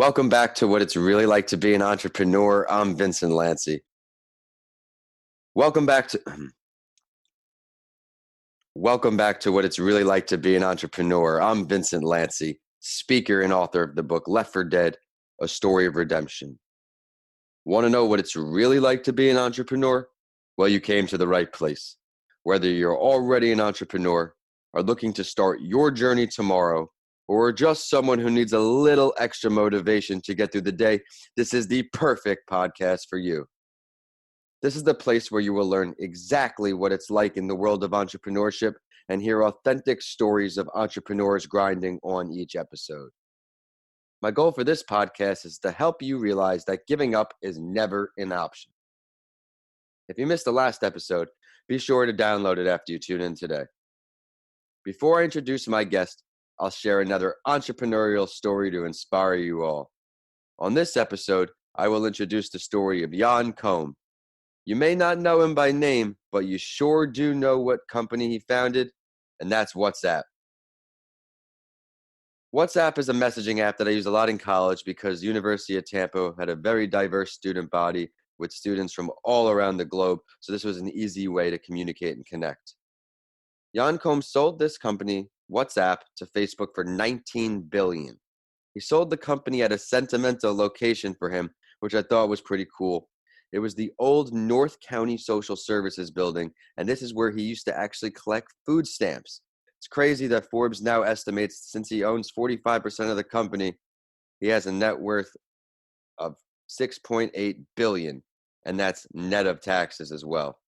Welcome back to What It's Really Like to Be an Entrepreneur. I'm Vincent Lanci. Welcome back to What It's Really Like to Be an Entrepreneur. I'm Vincent Lanci, speaker and author of the book Left for Dead, A Story of Redemption. Want to know what it's really like to be an entrepreneur? Well, you came to the right place. Whether you're already an entrepreneur, are looking to start your journey tomorrow, or are just someone who needs a little extra motivation to get through the day, this is the perfect podcast for you. This is the place where you will learn exactly what it's like in the world of entrepreneurship and hear authentic stories of entrepreneurs grinding on each episode. My goal for this podcast is to help you realize that giving up is never an option. If you missed the last episode, be sure to download it after you tune in today. Before I introduce my guest, I'll share another entrepreneurial story to inspire you all. On this episode, I will introduce the story of Jan Koum. You may not know him by name, but you sure do know what company he founded, and that's WhatsApp. WhatsApp is a messaging app that I used a lot in college because University of Tampa had a very diverse student body with students from all around the globe, so this was an easy way to communicate and connect. Jan Koum sold this company, WhatsApp, to Facebook for $19 billion. He sold the company at a sentimental location for him, which I thought was pretty cool. It was the old North County Social Services building, and this is where he used to actually collect food stamps. It's crazy that Forbes now estimates, since he owns 45% of the company, he has a net worth of $6.8 billion, and that's net of taxes as well.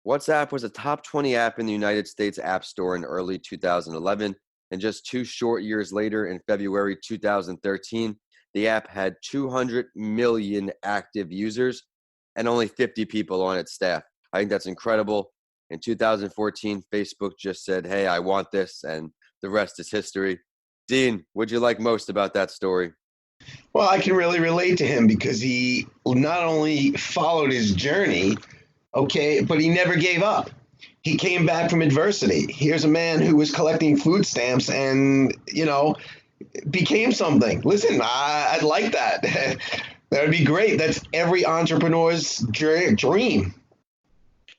WhatsApp was a top 20 app in the United States App Store in early 2011, and just 2 short years later, in February 2013, the app had 200 million active users and only 50 people on its staff. I think that's incredible. In 2014, Facebook just said, hey, I want this, and the rest is history. Dean, what'd you like most about that story? Well, I can really relate to him because he not only followed his journey, but he never gave up. He came back from adversity. Here's a man who was collecting food stamps and, became something. Listen, I'd like that. That would be great. That's every entrepreneur's dream.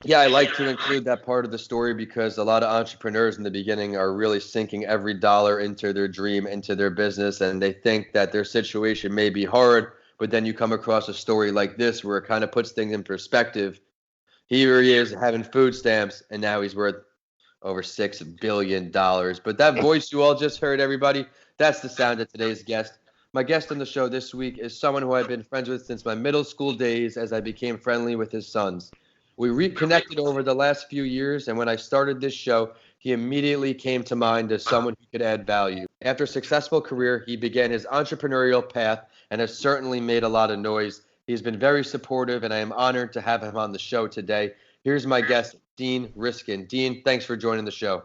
Yeah, I like to include that part of the story because a lot of entrepreneurs in the beginning are really sinking every dollar into their dream, into their business, and they think that their situation may be hard, but then you come across a story like this where it kind of puts things in perspective. Here he is having food stamps, and now he's worth over $6 billion. But that voice you all just heard, everybody, that's the sound of today's guest. My guest on the show this week is someone who I've been friends with since my middle school days as I became friendly with his sons. We reconnected over the last few years, and when I started this show, he immediately came to mind as someone who could add value. After a successful career, he began his entrepreneurial path and has certainly made a lot of noise. He's been very supportive, and I am honored to have him on the show today. Here's my guest, Dean Riskin. Dean, thanks for joining the show.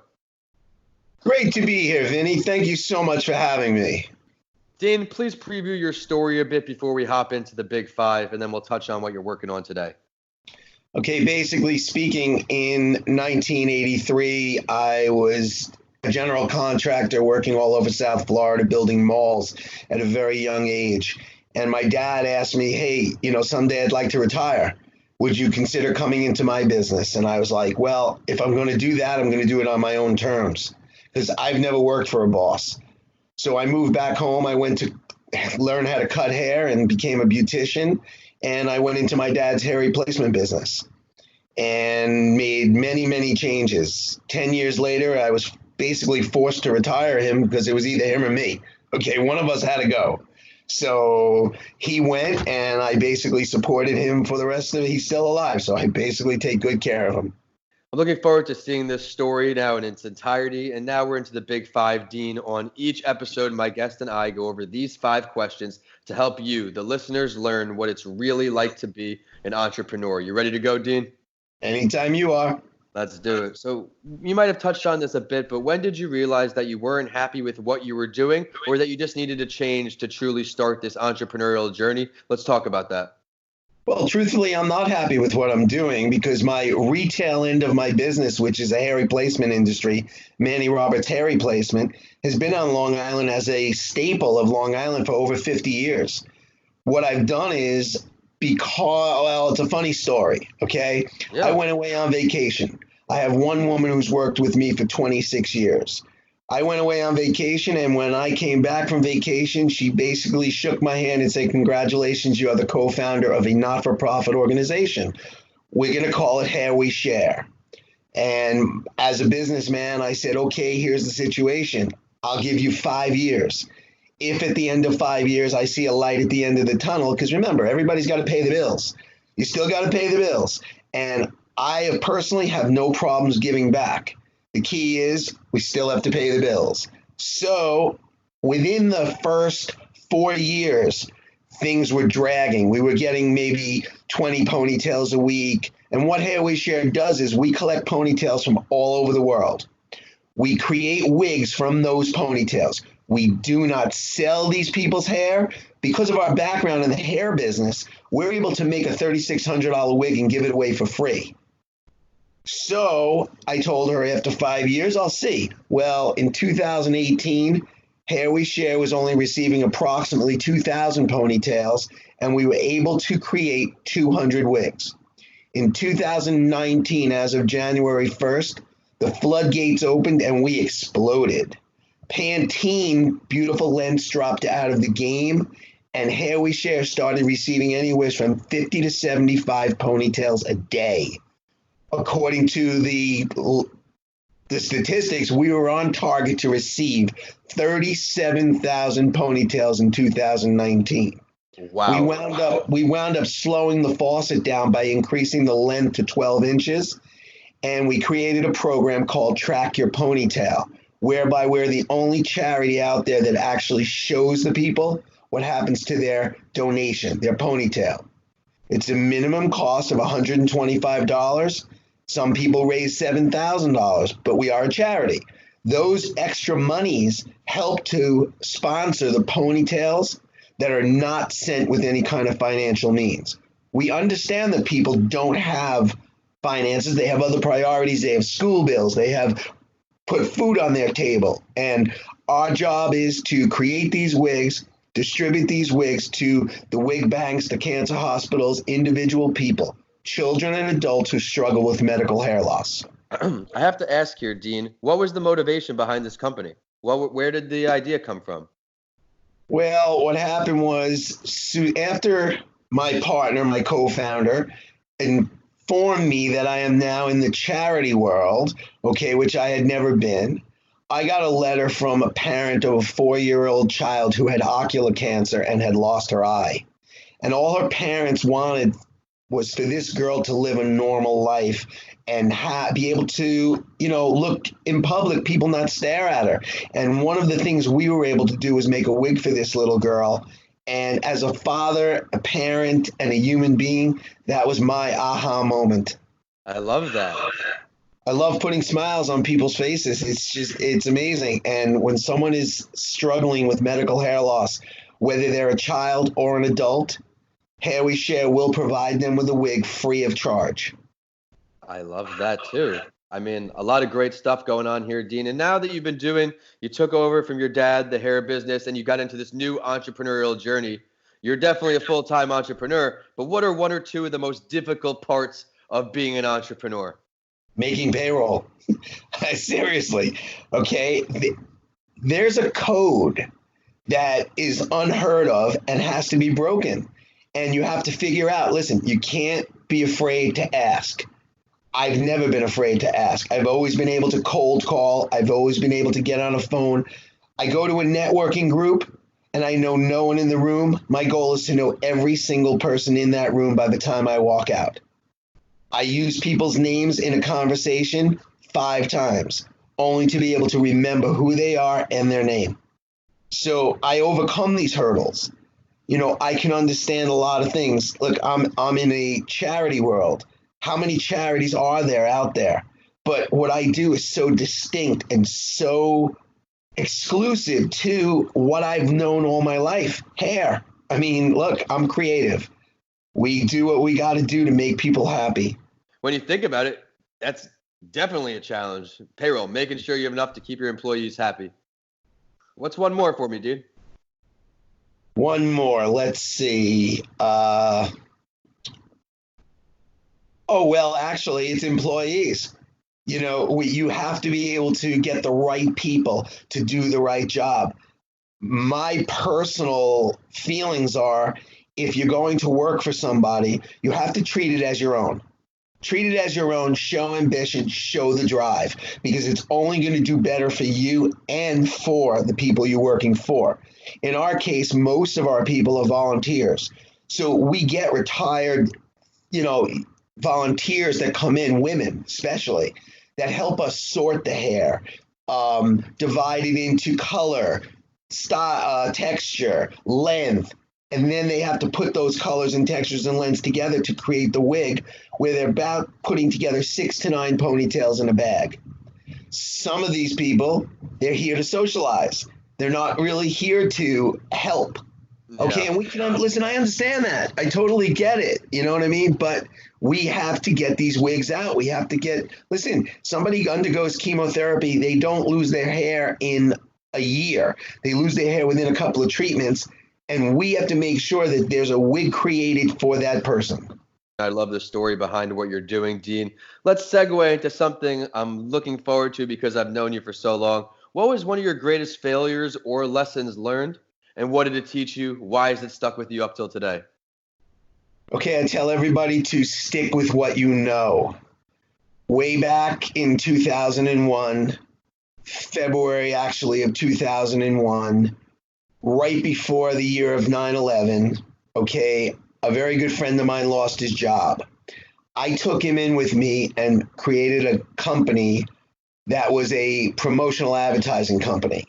Great to be here, Vinny. Thank you so much for having me. Dean, please preview your story a bit before we hop into the big five, and then we'll touch on what you're working on today. Okay, basically speaking, in 1983, I was a general contractor working all over South Florida, building malls at a very young age. And my dad asked me, hey, someday I'd like to retire. Would you consider coming into my business? And I was like, well, if I'm going to do that, I'm going to do it on my own terms because I've never worked for a boss. So I moved back home. I went to learn how to cut hair and became a beautician. And I went into my dad's hair replacement business and made many, many changes. 10 years later, I was basically forced to retire him because it was either him or me. Okay, one of us had to go. So he went, and I basically supported him for the rest of it. He's still alive, so I basically take good care of him. I'm looking forward to seeing this story now in its entirety. And now we're into the big five, Dean. On each episode, my guest and I go over these 5 questions to help you, the listeners, learn what it's really like to be an entrepreneur. You ready to go, Dean? Anytime you are. Let's do it. So you might have touched on this a bit, but when did you realize that you weren't happy with what you were doing or that you just needed to change to truly start this entrepreneurial journey? Let's talk about that. Well, truthfully, I'm not happy with what I'm doing because my retail end of my business, which is a hair replacement industry, Manny Roberts Hair Replacement, has been on Long Island as a staple of Long Island for over 50 years. What I've done is it's a funny story, okay? I Yeah. went away on vacation. I have one woman who's worked with me for 26 years. I went away on vacation, and when I came back from vacation, she basically shook my hand and said, "Congratulations, you are the co-founder of a not-for-profit organization. We're going to call it Hair We Share." And as a businessman, I said, "Okay, here's the situation. I'll give you 5 years. If at the end of 5 years I see a light at the end of the tunnel," because remember, everybody's got to pay the bills. You still got to pay the bills. And I personally have no problems giving back. The key is we still have to pay the bills. So within the first 4 years, things were dragging. We were getting maybe 20 ponytails a week. And what Hair We Share does is we collect ponytails from all over the world. We create wigs from those ponytails. We do not sell these people's hair. Because of our background in the hair business, we're able to make a $3,600 wig and give it away for free. So I told her after 5 years, I'll see. Well, in 2018, Hair We Share was only receiving approximately 2,000 ponytails, and we were able to create 200 wigs. In 2019, as of January 1st, the floodgates opened and we exploded. Pantene beautiful lengths dropped out of the game, and Hair We Share started receiving anywhere from 50 to 75 ponytails a day. According to the statistics, we were on target to receive 37,000 ponytails in 2019. Wow. We wound up slowing the faucet down by increasing the length to 12 inches, and we created a program called Track Your Ponytail, whereby we're the only charity out there that actually shows the people what happens to their donation, their ponytail. It's a minimum cost of $125. Some people raise $7,000, but we are a charity. Those extra monies help to sponsor the ponytails that are not sent with any kind of financial means. We understand that people don't have finances. They have other priorities. They have school bills. They have put food on their table. And our job is to create these wigs, distribute these wigs to the wig banks, the cancer hospitals, individual people, children and adults who struggle with medical hair loss. I have to ask here, Dean, what was the motivation behind this company? Where did the idea come from? Well, what happened was after my partner, my co-founder, informed me that I am now in the charity world, okay, which I had never been, I got a letter from a parent of a 4-year-old child who had ocular cancer and had lost her eye. And all her parents wanted was for this girl to live a normal life and be able to, look in public, people not stare at her. And one of the things we were able to do was make a wig for this little girl. And as a father, a parent, and a human being, that was my aha moment. I love that. I love putting smiles on people's faces. It's amazing. And when someone is struggling with medical hair loss, whether they're a child or an adult, Hair We Share will provide them with a wig free of charge. I love that too. I mean, a lot of great stuff going on here, Dean. And now that you took over from your dad, the hair business, and you got into this new entrepreneurial journey, you're definitely a full-time entrepreneur. But what are one or two of the most difficult parts of being an entrepreneur? Making payroll. Seriously. Okay. There's a code that is unheard of and has to be broken. And you have to figure out, listen, you can't be afraid to ask. I've never been afraid to ask. I've always been able to cold call. I've always been able to get on a phone. I go to a networking group and I know no one in the room. My goal is to know every single person in that room by the time I walk out. I use people's names in a conversation 5 times, only to be able to remember who they are and their name. So I overcome these hurdles. I can understand a lot of things. Look, I'm in a charity world. How many charities are there out there? But what I do is so distinct and so exclusive to what I've known all my life, hair. I mean, look, I'm creative. We do what we got to do to make people happy. When you think about it, that's definitely a challenge. Payroll, making sure you have enough to keep your employees happy. What's one more for me, dude? One more. Let's see. Oh, well, actually, it's employees. You have to be able to get the right people to do the right job. My personal feelings are, if you're going to work for somebody, you have to treat it as your own. Treat it as your own, show ambition, show the drive, because it's only going to do better for you and for the people you're working for. In our case, most of our people are volunteers. So we get retired, volunteers that come in, women especially, that help us sort the hair, divide it into color, style, texture, length, and then they have to put those colors and textures and lengths together to create the wig, where they're about putting together 6 to 9 ponytails in a bag. Some of these people, they're here to socialize. They're not really here to help. Okay, Yeah. and we can listen. I understand that. I totally get it. You know what I mean? But we have to get these wigs out. We have to listen, somebody undergoes chemotherapy. They don't lose their hair in a year. They lose their hair within a couple of treatments. And we have to make sure that there's a wig created for that person. I love the story behind what you're doing, Dean. Let's segue into something I'm looking forward to because I've known you for so long. What was one of your greatest failures or lessons learned? And what did it teach you? Why has it stuck with you up till today? Okay, I tell everybody to stick with what you know. Way back in 2001, February actually of 2001, right before the year of 9/11, okay, a very good friend of mine lost his job. I took him in with me and created a company that was a promotional advertising company.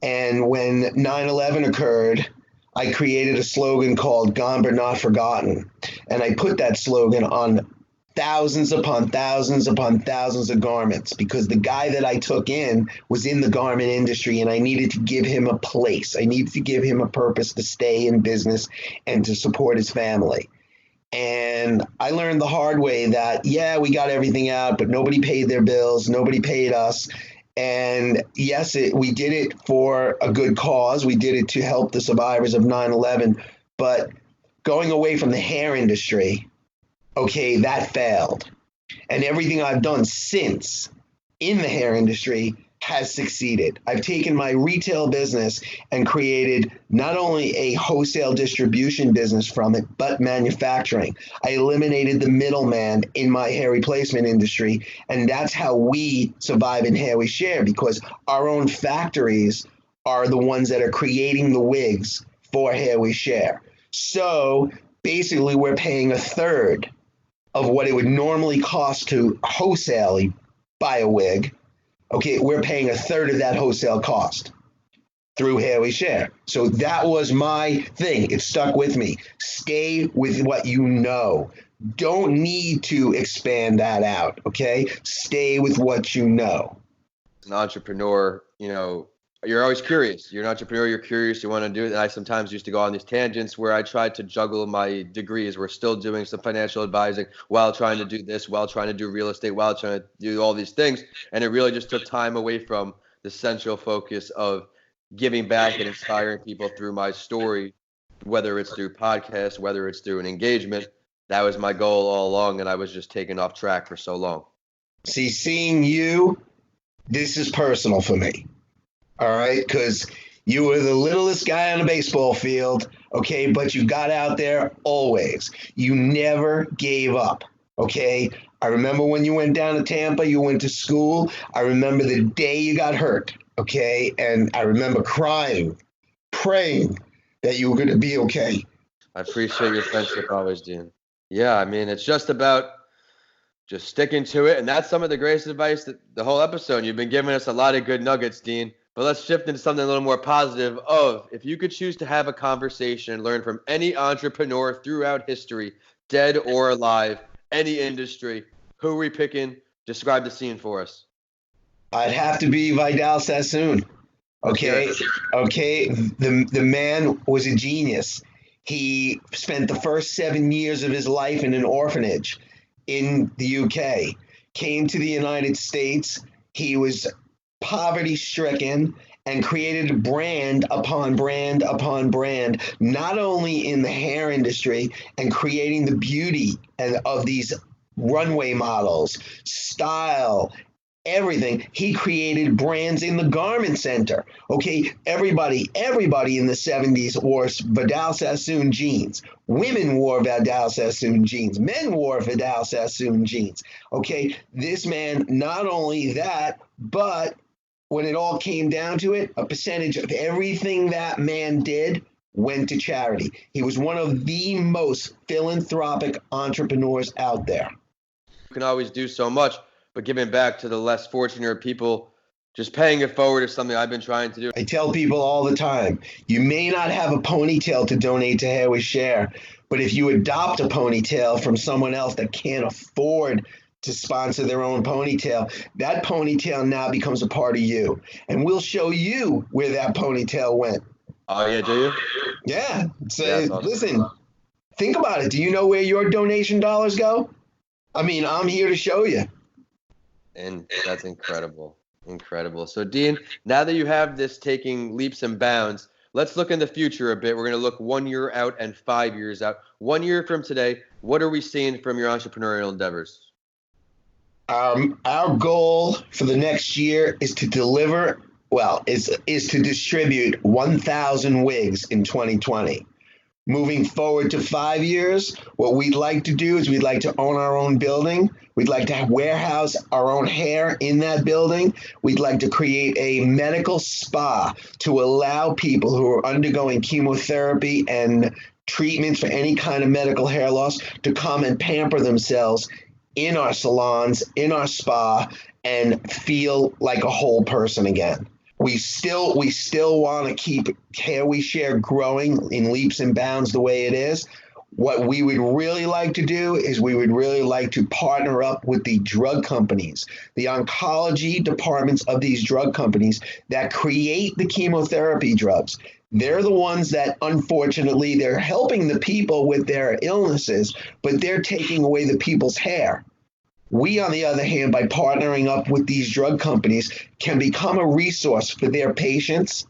And when 9/11 occurred, I created a slogan called Gone But Not Forgotten. And I put that slogan on thousands upon thousands upon thousands of garments, because the guy that I took in was in the garment industry, and I needed to give him a place. I needed to give him a purpose to stay in business and to support his family. And I learned the hard way that, yeah, we got everything out, but nobody paid their bills. Nobody paid us. And yes, we did it for a good cause. We did it to help the survivors of 9/11. But going away from the hair industry, okay, that failed. And everything I've done since in the hair industry has succeeded. I've taken my retail business and created not only a wholesale distribution business from it, but manufacturing. I eliminated the middleman in my hair replacement industry, and that's how we survive in Hair We Share, because our own factories are the ones that are creating the wigs for Hair We Share. So basically, we're paying a third of what it would normally cost to wholesale buy a wig. Okay, we're paying a third of that wholesale cost through Hair We Share. So that was my thing. It stuck with me. Stay with what you know. Don't need to expand that out, okay? Stay with what you know. As an entrepreneur, you're always curious. You're an entrepreneur, you're curious, you want to do it. And I sometimes used to go on these tangents where I tried to juggle my degrees. We're still doing some financial advising while trying to do this, while trying to do real estate, while trying to do all these things. And it really just took time away from the central focus of giving back and inspiring people through my story, whether it's through podcasts, whether it's through an engagement. That was my goal all along, and I was just taken off track for so long. See, seeing you, this is personal for me. All right, because you were the littlest guy on the baseball field, okay, but you got out there always. You never gave up, okay? I remember when you went down to Tampa, you went to school. I remember the day you got hurt, okay? And I remember crying, praying that you were going to be okay. I appreciate your friendship always, Dean. Yeah, I mean, it's just about just sticking to it. And that's some of the greatest advice that the whole episode. You've been giving us a lot of good nuggets, Dean. But let's shift into something a little more positive if you could choose to have a conversation and learn from any entrepreneur throughout history, dead or alive, any industry, who are we picking? Describe the scene for us. I'd have to be Vidal Sassoon. Okay. Okay. The man was a genius. He spent the first 7 years of his life in an orphanage in the UK, came to the United States. He was poverty stricken, and created brand upon brand upon brand, not only in the hair industry and creating the beauty and of these runway models, style, everything. He created brands in the garment center. Okay, everybody in the 70s wore Vidal Sassoon jeans. Women wore Vidal Sassoon jeans. Men wore Vidal Sassoon jeans. Okay, this man, not only that, but when it all came down to it, a percentage of everything that man did went to charity. He was one of the most philanthropic entrepreneurs out there. You can always do so much, but giving back to the less fortunate people, just paying it forward is something I've been trying to do. I tell people all the time, you may not have a ponytail to donate to Hair We Share, but if you adopt a ponytail from someone else that can't afford to sponsor their own ponytail, that ponytail now becomes a part of you. And we'll show you where that ponytail went. Oh, yeah, do you? Yeah. So, Yeah, awesome. Listen, think about it. Do you know where your donation dollars go? I mean, I'm here to show you. And that's incredible. Incredible. So, Dean, now that you have this taking leaps and bounds, let's look in the future a bit. We're going to look 1 year out and 5 years out. 1 year from today, what are we seeing from your entrepreneurial endeavors? Our goal for the next year is to deliver, is to distribute 1,000 wigs in 2020. Moving forward to 5 years, what we'd like to do is we'd like to own our own building. We'd like to warehouse our own hair in that building. We'd like to create a medical spa to allow people who are undergoing chemotherapy and treatments for any kind of medical hair loss to come and pamper themselves in our salons, in our spa, and feel like a whole person again. We still want to keep Hair We Share growing in leaps and bounds the way it is. What we would really like to do is we would really like to partner up with the drug companies, the oncology departments of these drug companies that create the chemotherapy drugs. They're the ones that, unfortunately, they're helping the people with their illnesses, but they're taking away the people's hair. We, on the other hand, by partnering up with these drug companies, can become a resource for their patients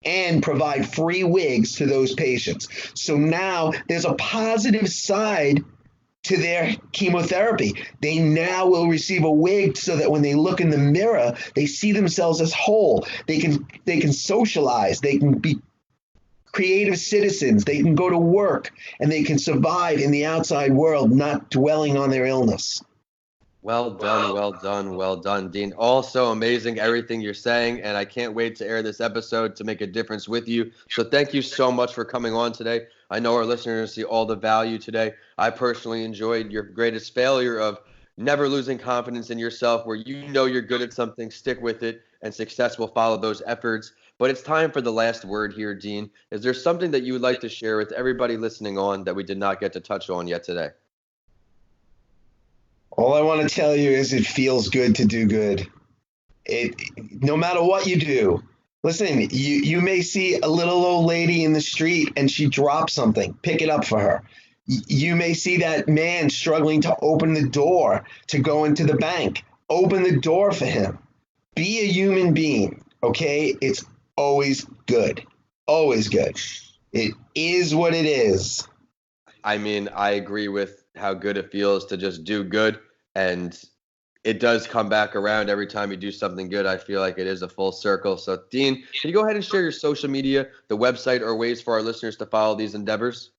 and provide free wigs to those patients. So now there's a positive side to their chemotherapy. They now will receive a wig so that when they look in the mirror, they see themselves as whole. They can socialize. They can be creative citizens. They can go to work and they can survive in the outside world, not dwelling on their illness. Well done, well done, well done, Dean. Also amazing everything you're saying, and I can't wait to air this episode to make a difference with you. So thank you so much for coming on today. I know our listeners see all the value today. I personally enjoyed your greatest failure of never losing confidence in yourself, where you know you're good at something, stick with it, and success will follow those efforts. But it's time for the last word here, Dean. Is there something that you would like to share with everybody listening on that we did not get to touch on yet today? All I want to tell you is it feels good to do good. No matter what you do, listen, you may see a little old lady in the street and she drops something, pick it up for her. You may see that man struggling to open the door to go into the bank. Open the door for him. Be a human being, okay? It's always good. Always good. It is what it is. I mean, I agree with how good it feels to just do good, and it does come back around every time you do something good. I feel like it is a full circle. So, Dean, can you go ahead and share your social media, the website, or ways for our listeners to follow these endeavors?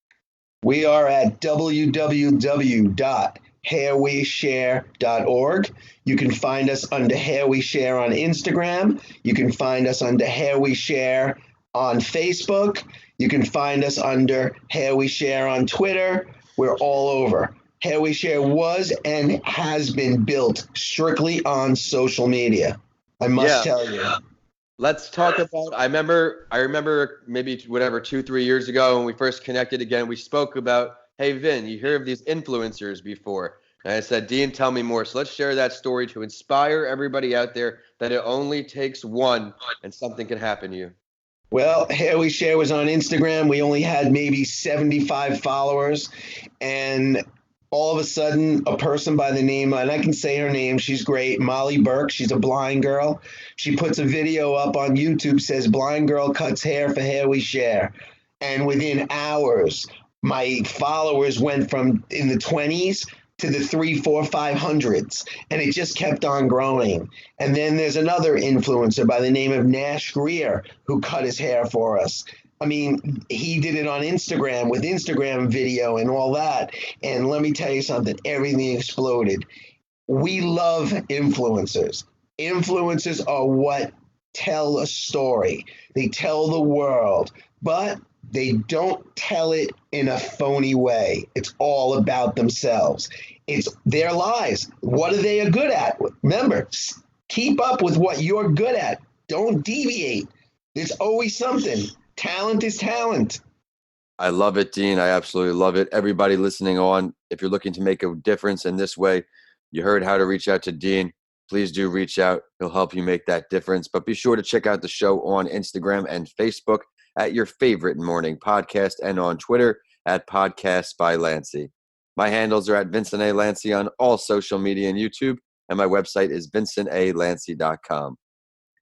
We are at www.hairweshare.org. You can find us under Hair We Share on Instagram. You can find us under Hair We Share on Facebook. You can find us under Hair We Share on Twitter. We're all over. Hair We Share was and has been built strictly on social media. I must tell you. Let's talk about, I remember maybe 2-3 years ago when we first connected again, we spoke about, hey, Vin, you hear of these influencers before? And I said, Dean, tell me more. So let's share that story to inspire everybody out there that it only takes one and something can happen to you. Well, Hair We Share was on Instagram. We only had maybe 75 followers. And all of a sudden, a person by the name, and I can say her name, she's great, Molly Burke, she's a blind girl. She puts a video up on YouTube, says, blind girl cuts hair for hair we share. And within hours, my followers went from in the 20s to the 3, 4, 500s, and it just kept on growing. And then there's another influencer by the name of Nash Greer who cut his hair for us. I mean, he did it on Instagram with Instagram video and all that. And let me tell you something, everything exploded. We love influencers. Influencers are what tell a story. They tell the world, but they don't tell it in a phony way. It's all about themselves. It's their lives. What are they good at? Remember, keep up with what you're good at. Don't deviate. There's always something. Talent is talent. I love it, Dean. I absolutely love it. Everybody listening on, if you're looking to make a difference in this way, you heard how to reach out to Dean. Please do reach out. He'll help you make that difference. But be sure to check out the show on Instagram and Facebook at your favorite morning podcast, and on Twitter at PodcastsByLanci. My handles are at Vincent A. Lanci on all social media and YouTube, and my website is vincentalanci.com.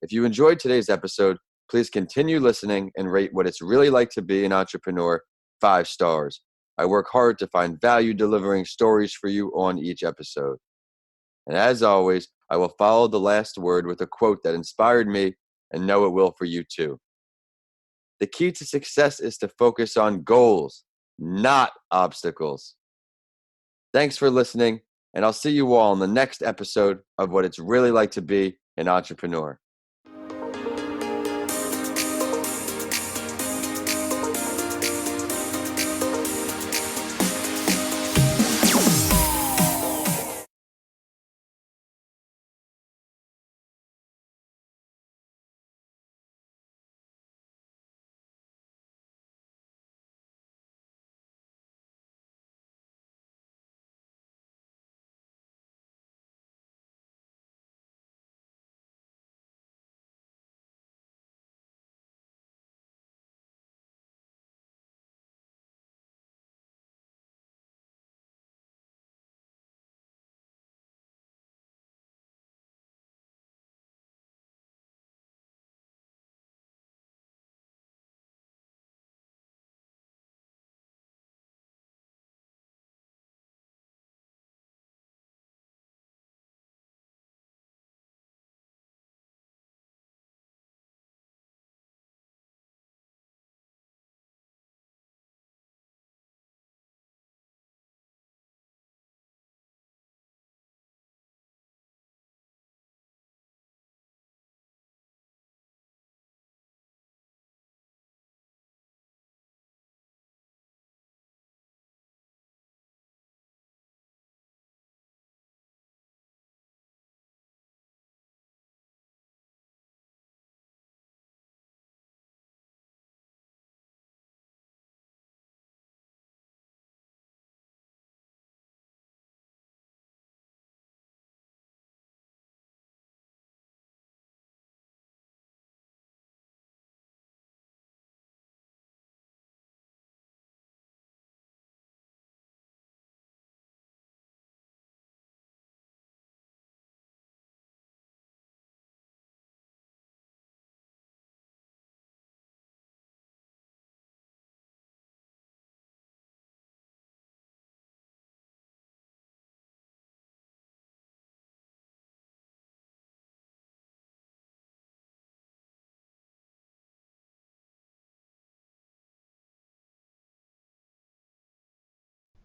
If you enjoyed today's episode, please continue listening and rate What It's Really Like to Be an Entrepreneur 5 stars. I work hard to find value delivering stories for you on each episode. And as always, I will follow the last word with a quote that inspired me and know it will for you too. The key to success is to focus on goals, not obstacles. Thanks for listening, and I'll see you all in the next episode of What It's Really Like to Be an Entrepreneur.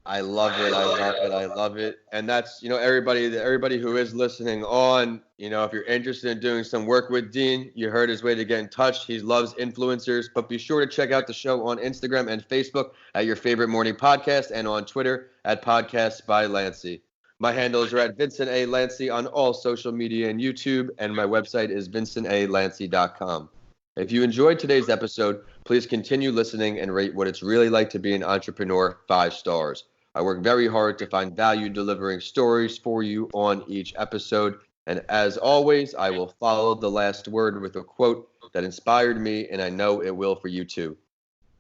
I love it. I love it. I love it. And that's, everybody who is listening on, if you're interested in doing some work with Dean, you heard his way to get in touch. He loves influencers, but be sure to check out the show on Instagram and Facebook at your favorite morning podcast, and on Twitter at PodcastsByLanci. My handles are at Vincent A. Lanci on all social media and YouTube, and my website is vincentalanci.com. If you enjoyed today's episode, please continue listening and rate What It's Really Like to Be an Entrepreneur 5 stars. I work very hard to find value delivering stories for you on each episode. And as always, I will follow the last word with a quote that inspired me, and I know it will for you too.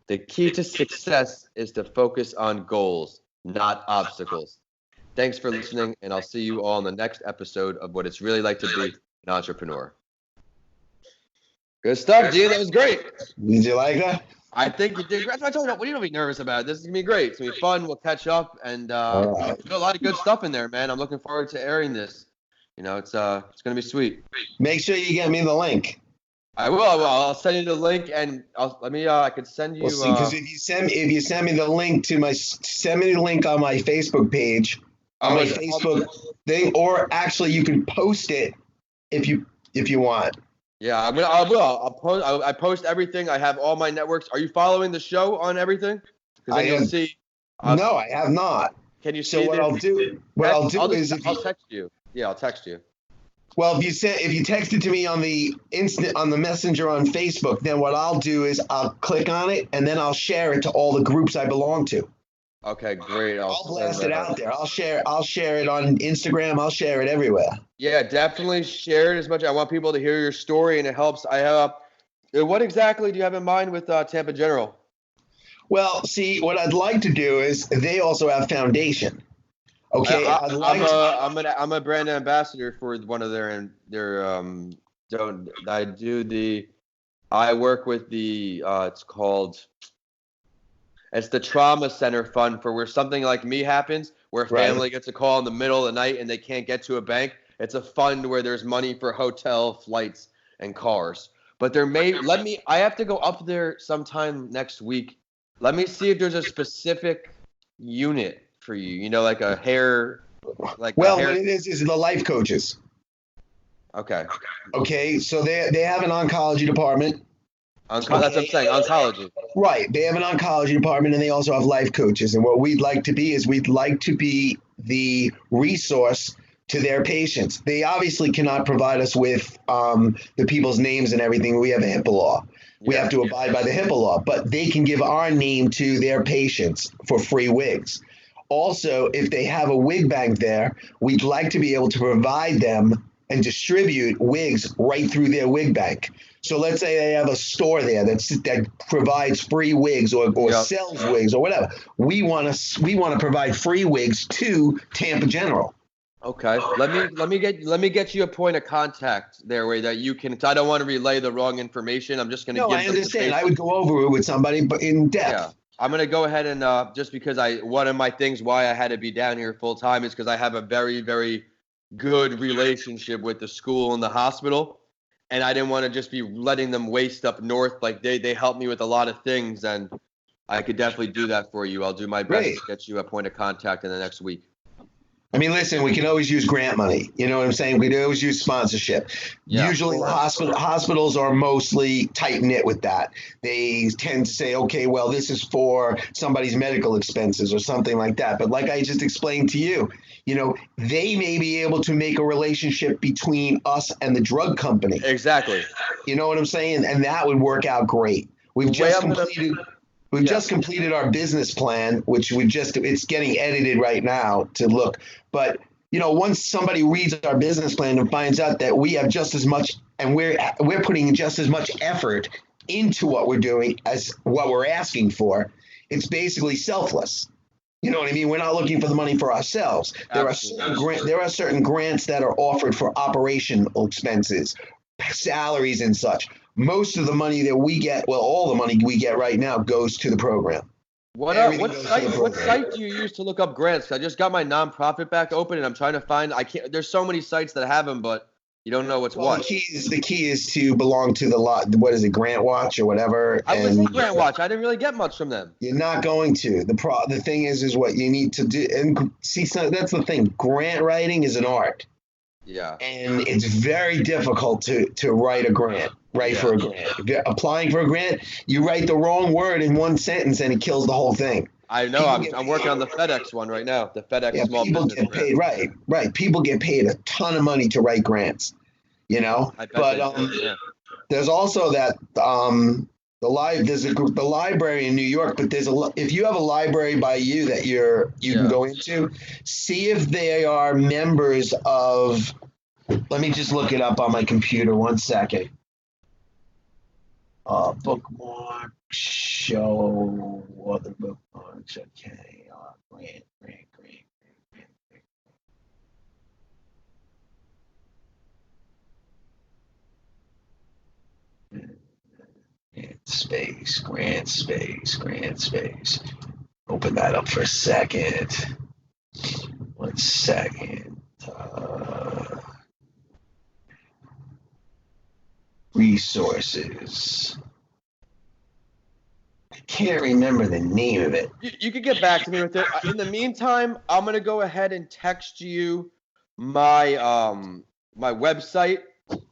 The key to success is to focus on goals, not obstacles. Thanks for listening, and I'll see you all in the next episode of What It's Really Like to Be an Entrepreneur. Good stuff, Dean. That was great. Did you like that? I think you did great. That's what I told you. What do you don't be nervous about? This is gonna be great. It's gonna be fun. We'll catch up, and All right. there's a lot of good stuff in there, man. I'm looking forward to airing this. You know, it's gonna be sweet. Make sure you get me the link. I will. I'll send you the link, and I could send you. We'll see, because if you send me the link to send me the link on my Facebook page, on my Facebook thing, or actually you can post it if you want. Yeah, I will. I'll post. I post everything. I have all my networks. Are you following the show on everything? Because then you'll see. No, I have not. Can you see? So what I'll do? I'll text you. Yeah, I'll text you. Well, if you text it to me on the messenger on Facebook, then what I'll do is I'll click on it and then I'll share it to all the groups I belong to. Okay, great. I'll blast it out there. I'll share it on Instagram. I'll share it everywhere. Yeah, definitely share it as much. I want people to hear your story, and it helps. What exactly do you have in mind with Tampa General? Well, see, what I'd like to do is they also have foundation. Okay, I'm a brand ambassador for one of their. I work with the. It's the Trauma Center Fund for where something like me happens, where a family gets a call in the middle of the night and they can't get to a bank. It's a fund where there's money for hotel, flights, and cars. But I have to go up there sometime next week. Let me see if there's a specific unit for you. You know, like a hair. What it is the life coaches. Okay. Okay, so they have an oncology department. That's what I'm saying, oncology. Right. They have an oncology department, and they also have life coaches. And what we'd like to be is we'd like to be the resource to their patients. They obviously cannot provide us with the people's names and everything. We have a HIPAA law. We have to abide by the HIPAA law, but they can give our name to their patients for free wigs. Also, if they have a wig bank there, we'd like to be able to provide them and distribute wigs right through their wig bank. So let's say they have a store there that provides free wigs or sells wigs or whatever. We want to provide free wigs to Tampa General. Okay. Let me get you a point of contact there where that you can. I don't want to relay the wrong information. I'm just going to. No, I understand. I would go over it with somebody, but in depth. Yeah. I'm going to go ahead and just because one of my things why I had to be down here full time is because I have a very, very good relationship with the school and the hospital. And I didn't want to just be letting them waste up north. Like they helped me with a lot of things, and I could definitely do that for you. I'll do my best to get you a point of contact in the next week. I mean, listen, we can always use grant money. You know what I'm saying? We can always use sponsorship. Yeah, usually hospitals are mostly tight-knit with that. They tend to say, okay, well, this is for somebody's medical expenses or something like that. But like I just explained to you, they may be able to make a relationship between us and the drug company. Exactly. You know what I'm saying? And that would work out great. We've just completed our business plan, which it's getting edited right now to look. But, once somebody reads our business plan and finds out that we have just as much and we're putting just as much effort into what we're doing as what we're asking for, it's basically selfless. You know what I mean? We're not looking for the money for ourselves. There are certain grants that are offered for operational expenses, salaries and such. Most of the money that we get, all the money we get right now goes to the program. What site do you use to look up grants? I just got my nonprofit back open, and I'm trying to find. There's so many sites that have them, but you don't know what's what. The key is to belong to what is it, Grant Watch or whatever. I was in Grant Watch. I didn't really get much from them. You're not going to. The thing is what you need to do. And see, that's the thing. Grant writing is an art. Yeah. And it's very difficult to write a grant. For a grant. If you're applying for a grant, you write the wrong word in one sentence and it kills the whole thing. I know. I'm working on the FedEx one right now. The FedEx small people business get paid grant. Right. People get paid a ton of money to write grants. There's also that the library in New York, but if you have a library by you that you can go into, see if they are members of. Let me just look it up on my computer. 1 second. Bookmark, show, other bookmarks. Okay. Grant. space, grant space, grant space. Open that up for a second. 1 second. Resources. I can't remember the name of it. You could get back to me with it. In the meantime, I'm gonna go ahead and text you my my website.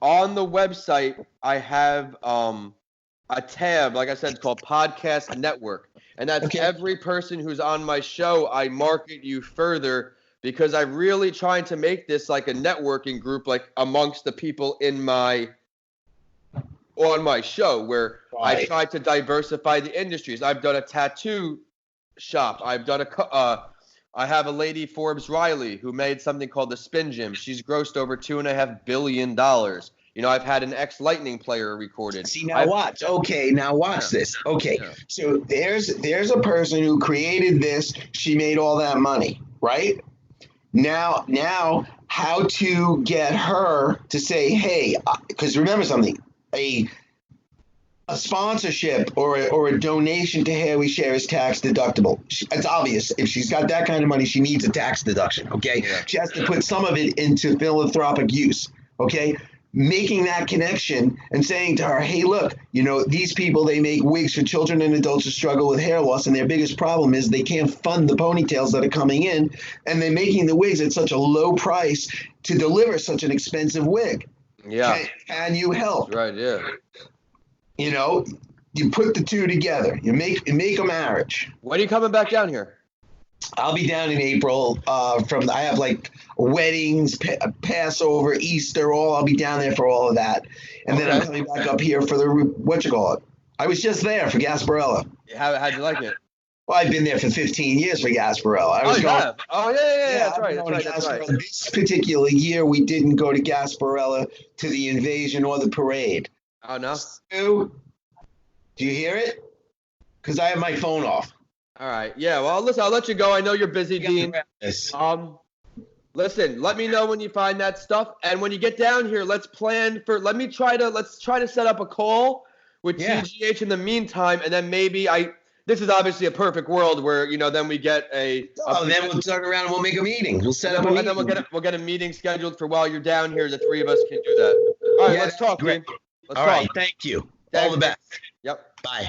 On the website, I have a tab, like I said, it's called Podcast Network, and that's every person who's on my show. I market you further because I'm really trying to make this like a networking group, like amongst the people in on my show, where I try to diversify the industries. I've done a tattoo shop. I've done I have a lady, Forbes Riley, who made something called the Spin Gym. She's grossed over $2.5 billion. You know, I've had an ex-Lightning player recorded. See, now watch. Okay, now watch this. Okay, so there's a person who created this. She made all that money, right? Now, how to get her to say, hey, because remember something, a sponsorship or a donation to Hair We Share is tax deductible. It's obvious. If she's got that kind of money, she needs a tax deduction, okay? Yeah. She has to put some of it into philanthropic use, okay? Making that connection and saying to her, hey, look, you know, these people, they make wigs for children and adults who struggle with hair loss, and their biggest problem is they can't fund the ponytails that are coming in, and they're making the wigs at such a low price to deliver such an expensive wig. Yeah. Can you help? Right, yeah. You know, you put the two together. You make a marriage. When are you coming back down here? I'll be down in April. I have like weddings, Passover, Easter, I'll be down there for all of that. And then I'm coming back up here for the, I was just there for Gasparilla. How'd you like it? Well, I've been there for 15 years for Gasparilla. Yeah, that's right. This particular year, we didn't go to Gasparilla to the invasion or the parade. Oh, no? Do you hear it? Because I have my phone off. All right. Yeah, well, listen, I'll let you go. I know you're busy, Dean. Listen, let me know when you find that stuff. And when you get down here, let's try to set up a call with TGH in the meantime. And then maybe this is obviously a perfect world where, you know, then we get then we'll turn around and we'll make a meeting. We'll set up a meeting. And then we'll get a meeting scheduled for while you're down here. The three of us can do that. All right, let's talk, man. All right, thank you. All the best. Yep. Bye.